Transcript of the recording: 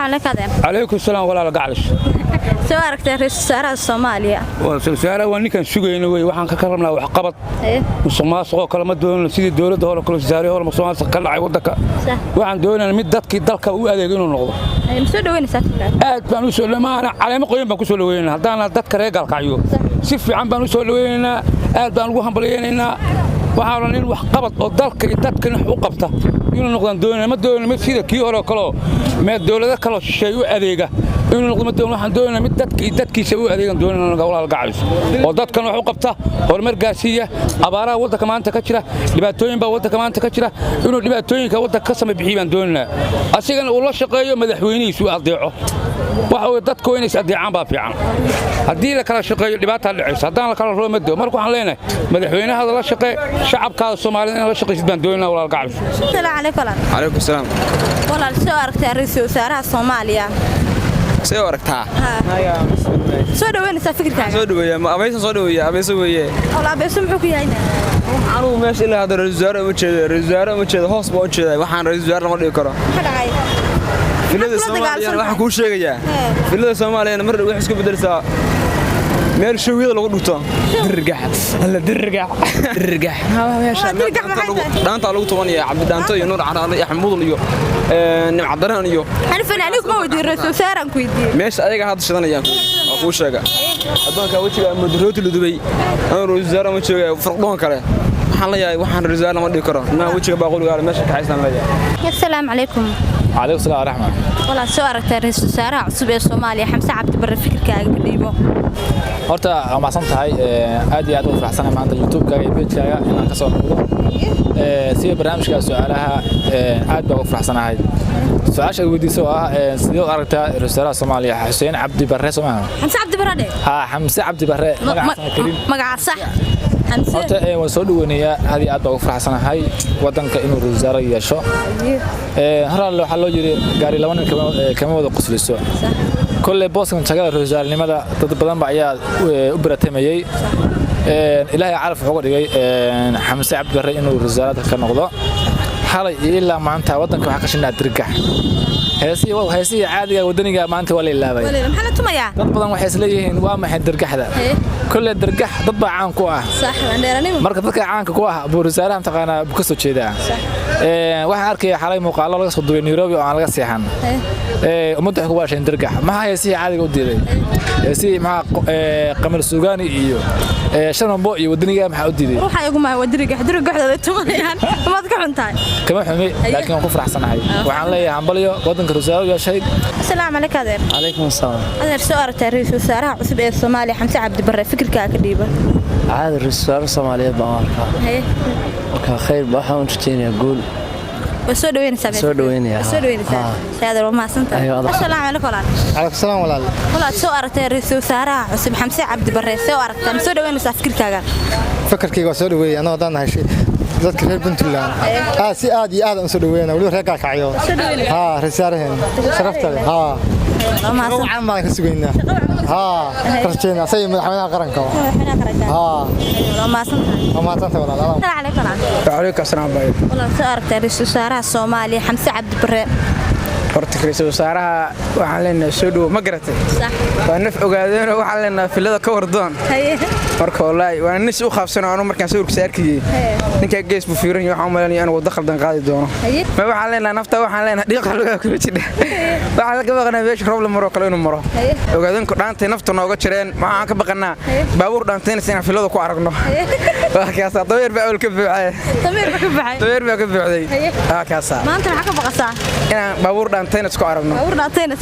عليكم السلام ولا لا قعلش سو aragtay ra'iisul Soomaaliya wasaaraha waa ninkan sugayna way waxaan ka karabnaa wax qabad Soomaaliya kala ma doonayno sidii dawladda hore kala wasaaraha hore Soomaaliya ka dhacay wadanka waxaan doonaynaa mid dadkii dalka u adeeg inuu noqdo ay soo dhaweynaysaa aad baan u soo dhamaana caleemo qoyan baan ku soo dhaweynaa hadaan dadka reer galkaayo si fiican baan u soo dhaweynaa aad baan ugu hambalyeynaa waxaan in wax qabad oo dalka iyo dadkana u qabta inuu noqdo doonayna ma doonayno sida kii hore kale ma dawladda kale shay u adeega inuu noqdo ma doonayno waxaan doonaynaa mid dadkiisa u adeegan doonayna gobolaha gacayso oo dadkan wax u qabta horumar gaarsiiya abaaraha wadanka maanta ka jira dhibaatooyin baa wadanka maanta ka jira inuu dhibaatooyinka wadanka ka sameeyo bixiyaan doonaynaa asigana uu la shaqeeyo madaxweynihiisu adeeco waxa uu dadku inay adeecaan baa fiican hadii la kala shaqeeyo dhibaato dhacaysa hadaan la kala roomado marka waxaan leenahay madaxweynaha la shaqeey shacabka Soomaaliyeed in la shaqeeysid baan doonaynaa walaal gacayso عليكم السلام walaal soo aragtay ra'iisul wasaaraha Soomaaliya سيو أركتها soo dhaweynaysaa fikirkaaga soo dhaweeyaa ma abaysan soo dhaweeyaa abaysan weeye walaal abaysan muxuu ku yahay anu meesha ilaa hadda ra'iisul wasaare ma jeedo hoos baa u jeedaa waxaan ra'iisul wasaare lama dhigi karo filada Soomaaliya waxa ku sheegayaa filada Soomaaliya mar wax isku bedelsaa meel shawiyada lagu dhigto dirgax alla dirgax meesha daanta lagu tobanaya cabdi daanto iyo nuur caraale iyo xamuud iyo nimcadaraan iyo أنا فنانك ما ودي الرئيس سارن كويدي meesha ayaga hadda shidanayaan oo ku sheega adoonka wajiga mudrooti la dubay aan ra'iisul wasaare ma jooga farqoon kale waxaan leeyahay waxaan ra'iisul wasaare lama dhigi karo ma wajiga baaqul gaar meesha ka xaysan leeyahay السلام عليكم عليكم السلام ورحمة والله soo aragtay ra'iisul wasaaraha cusub ee Soomaaliya Xamse Cabdi Barre fikirkaaga ka dhiibo horta ma san tahay aad iyo aad u faraxsanahay maanta YouTube-kaaga iyo page-kaaga inaan ka soo noqdo sida barnaamijka su'aalaha aad baan u faraxsanahay su'aasha weydiisay oo sidoo aragtaa ra'iisul wasaaraha Soomaaliya Xuseen Cabdi Barre Soomaaliya Xamse Cabdi Barre Xamse Cabdi Barre magaca sax horta waan soo dhaweynayaa hadi aad baan u faraxsanahay wadanka inuu ra'iisul wasaare yeesho horan waxa loo yiri gaari laba nin kama wada qosliso كل بوسكن شغال رجال لماذا تضبطن بعيا وبرتميي إلهي عارف حقوق دقي حمزة عبد الرحيم إنه رجالات كان نقضاء حالي إلا ما أنت وطنك وحكشنا ترجع هسي عادي ودنيا ما أنت ولا إلا ولا محل تميع تضبطن وحيس ليه وما حد ترجع هذا كل الدرجة تطبع عن كواه صح عندنا مركز تطبع عن كواه برجالة متقنا بكسر شيء ده واحد أركي حالي مقالة لقى صدق نيروبي وعلى لقى سيحان ومدة حكوا عشان ترجع ما هي سي عادي وديري سي مع قمر السوقاني إيو شنو بوي ودنيا مع وديري روح يقوم مع ودرجة واحدة تمانيان ما تكون تاي كمان حمي لكن كفر أحسن هاي وعن لي عم بليو وطن كروزاو يا شيء السلام عليكم هذا عليكم السلام هذا سؤال رئيس وزراء عصب الصومالي حمزة عبد برre fikirka ka dhiiba عاد رئيس وزراء الصومالية بأمريكا خير بحاول تجيني أقول soo dhaweynaysaa soo dhaweynaysaa saadar ma santa assalaamu alaykum عليكم السلام walaal soo aragtay ra'iisul wasaaraha cusub Xamse Cabdi Barre soo aragtay soo dhaweynaysaa fikirkaaga fikirkayga soo dhaweeyay anoo daan heshay dadka reer Puntland si aad iyo aad aan soo dhaweeyay wali reer Galkacyo rasaarahan sharafta ma aan ma ka sugaynaa qarjeena say madaxweynaha qaranka ma santa walaal عليكم السلام باي walaal soo aragtay ra'iisul wasaaraha Soomaaliya Xamse Cabdi Barre horta ra'iisul wasaaraha waxaan leenahay soo dhaw ma garatay sax waa naf ogaadeen waxaan leenahay filada ka wardoon marka wallahi waa nis u qaabsanaano markaan sawirka saarkiyay ninka gees bu fiiran yahay waxaan maleeyahay inuu wada khaldan qaadi doono ma waxaan leenahay nafta waxaan leenahay dhiiqa laga ku jira waxaan laga baqanaa meesha problem maro kale inuu maro ogaadeen ku dhaantay nafta nooga jireen waxaan ka baqanaa baabuur dhaantayna inaan filada ku aragno waa kaasa daweer baa ka buuxay daweer baa ka buuxday kaasa maanta waxa ka baqasaa inaan baabuur dhaantayna isku aragno baabuur dhaantayna